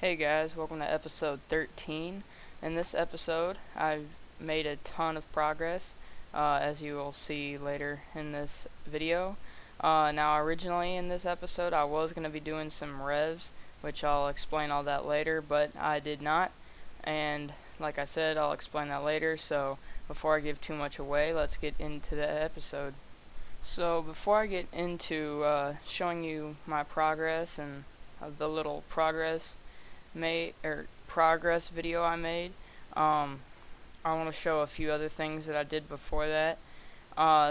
Hey guys, welcome to episode 13. In this episode, I've made a ton of progress, as you will see later in this video. Now originally in this episode, I was going to be doing some revs, which I'll explain all that later, but I did not. And like I said, I'll explain that later, so before I give too much away, let's get into the episode. So before I get into showing you my progress and the little progress video I made. I want to show a few other things that I did before that.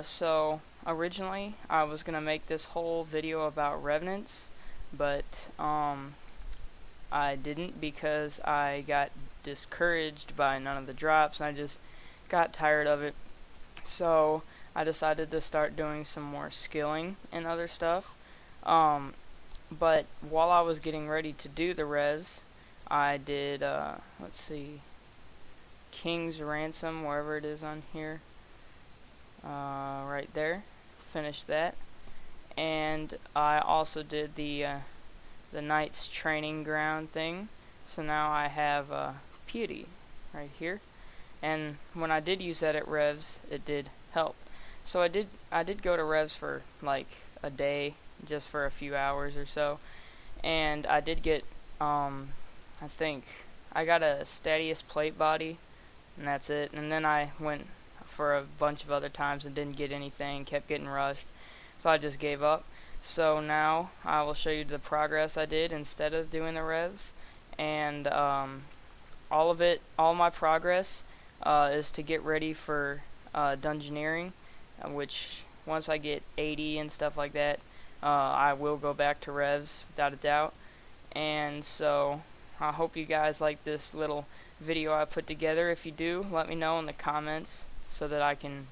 So originally I was gonna make this whole video about revenants, but I didn't because I got discouraged by none of the drops and I just got tired of it. So I decided to start doing some more skilling and other stuff. But while I was getting ready to do the revs, I did, let's see, King's Ransom, wherever it is on here, right there, finished that, and I also did the Knight's Training Ground thing, so now I have Piety right here, and when I did use that at revs, it did help. So I did go to revs for like a day, just for a few hours or so, and I did get, I think I got a Stadius plate body, and that's it. And then I went for a bunch of other times and didn't get anything, kept getting rushed, so I just gave up. So now I will show you the progress I did instead of doing the revs, and all my progress is to get ready for Dungeoneering, which once I get 80 and stuff like that, I will go back to revs without a doubt. And so I hope you guys like this little video I put together. If you do, let me know in the comments so that I can,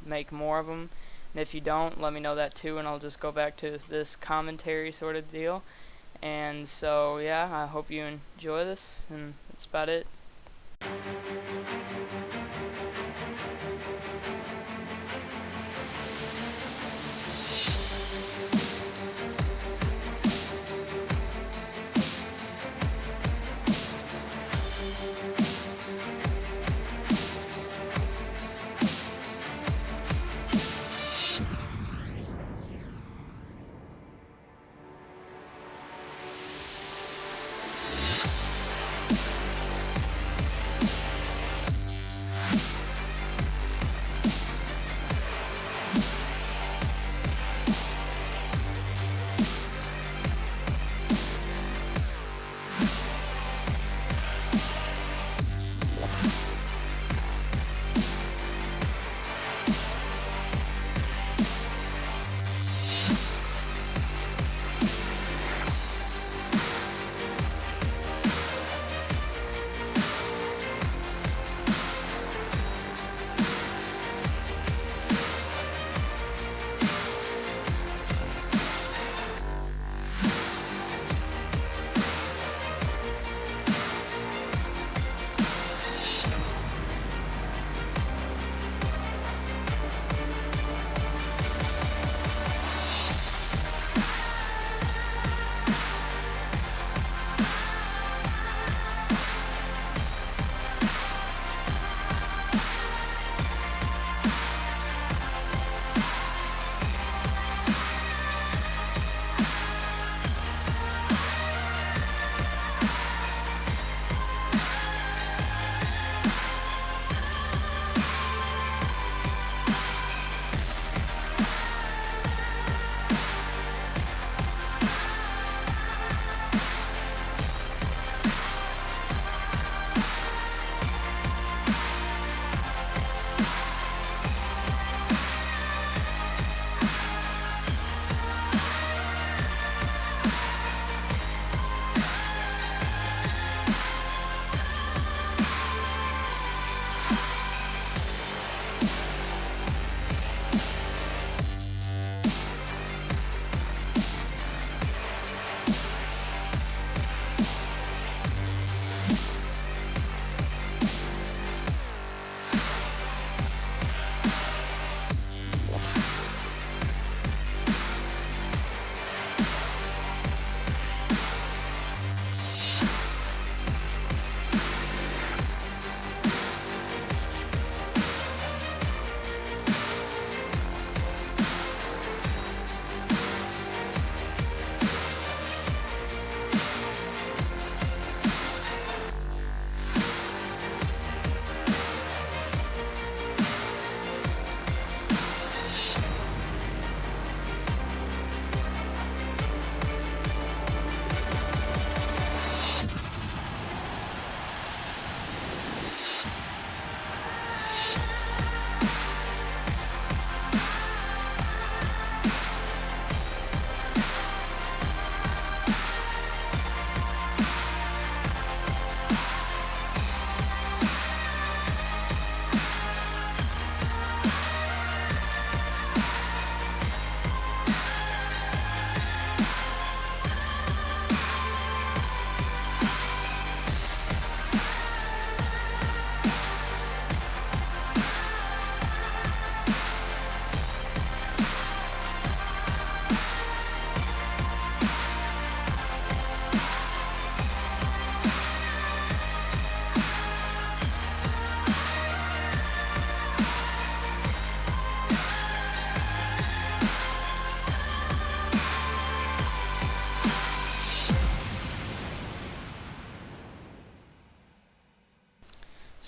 make more of them. And if you don't, let me know that too, and I'll just go back to this commentary sort of deal. And so, yeah, I hope you enjoy this, and that's about it.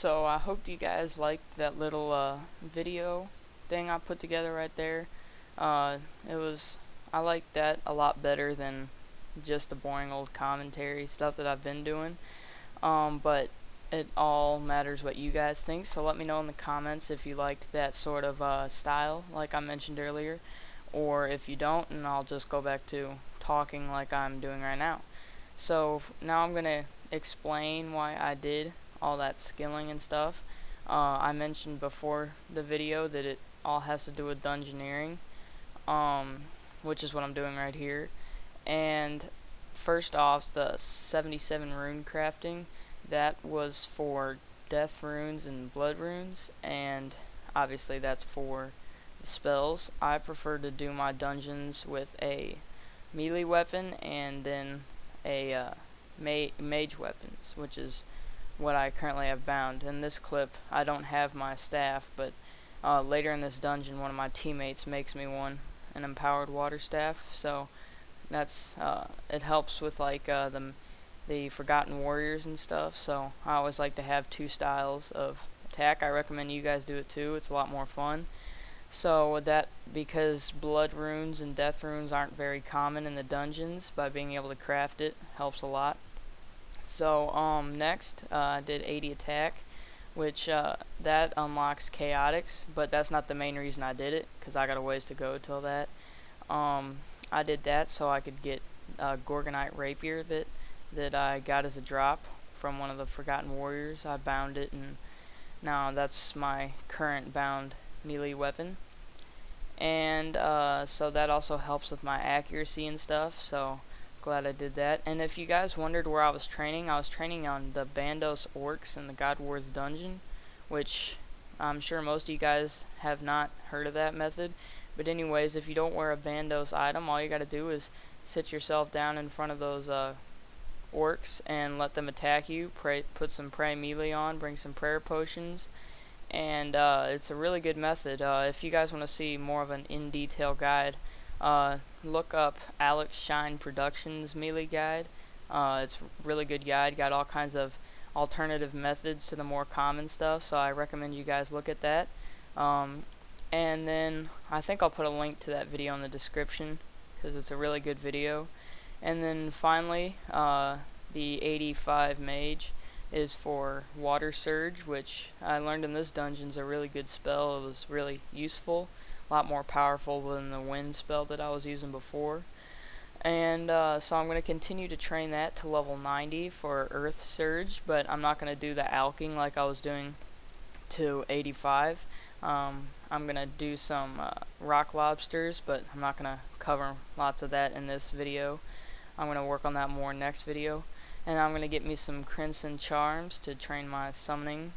So I hope you guys liked that little video thing I put together right there. I liked that a lot better than just the boring old commentary stuff that I've been doing. But it all matters what you guys think, so let me know in the comments if you liked that sort of style like I mentioned earlier, or if you don't, and I'll just go back to talking like I'm doing right now. So now I'm going to explain why I did all that skilling and stuff. I mentioned before the video that it all has to do with Dungeoneering, which is what I'm doing right here. And first off, the 77 rune crafting, that was for death runes and blood runes, and obviously that's for the spells. I prefer to do my dungeons with a melee weapon and then a mage weapons, which is what I currently have bound. In this clip I don't have my staff, but later in this dungeon one of my teammates makes me one, an empowered water staff, so that's it helps with like the Forgotten Warriors and stuff. So I always like to have two styles of attack. I recommend you guys do it too, it's a lot more fun. So with that, because blood runes and death runes aren't very common in the dungeons, by being able to craft it helps a lot. So next I did 80 attack, which that unlocks chaotics, but that's not the main reason I did it, because I got a ways to go till that. I did that so I could get a Gorgonite rapier that I got as a drop from one of the Forgotten Warriors. I bound it, and now that's my current bound melee weapon. And so that also helps with my accuracy and stuff, so glad I did that. And if you guys wondered where I was training on the Bandos Orcs in the Godswords dungeon, which I'm sure most of you guys have not heard of that method. But anyways, if you don't wear a Bandos item, all you gotta do is sit yourself down in front of those orcs and let them attack you. Put some pray melee on, bring some prayer potions, and it's a really good method. If you guys want to see more of an in-detail guide, look up Alex Shine Productions melee guide. It's a really good guide, got all kinds of alternative methods to the more common stuff, so I recommend you guys look at that. And then I think I'll put a link to that video in the description, because it's a really good video. And then finally, the 85 mage is for water surge, which I learned in this dungeon is a really good spell. It was really useful, a lot more powerful than the wind spell that I was using before. And so I'm going to continue to train that to level 90 for earth surge, but I'm not going to do the alching like I was doing to 85. I'm going to do some rock lobsters, but I'm not going to cover lots of that in this video. I'm going to work on that more next video. And I'm going to get me some crimson charms to train my summoning,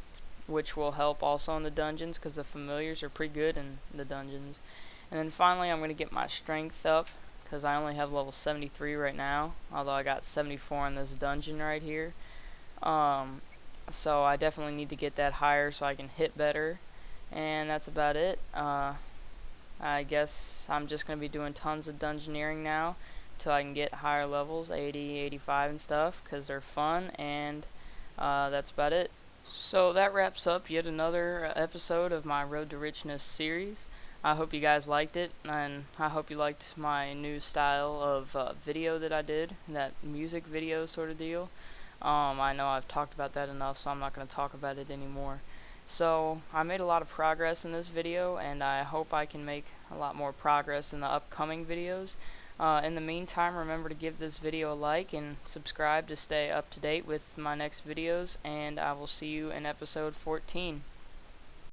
which will help also in the dungeons, because the familiars are pretty good in the dungeons. And then finally I'm going to get my strength up, because I only have level 73 right now, although I got 74 in this dungeon right here. So I definitely need to get that higher so I can hit better. And that's about it. I guess I'm just going to be doing tons of Dungeoneering now till I can get higher levels, 80, 85 and stuff, because they're fun. And that's about it. So that wraps up yet another episode of my Road to Richness series. I hope you guys liked it, and I hope you liked my new style of video that I did, that music video sort of deal. I know I've talked about that enough, so I'm not going to talk about it anymore. So I made a lot of progress in this video, and I hope I can make a lot more progress in the upcoming videos. In the meantime, remember to give this video a like and subscribe to stay up to date with my next videos, and I will see you in episode 14.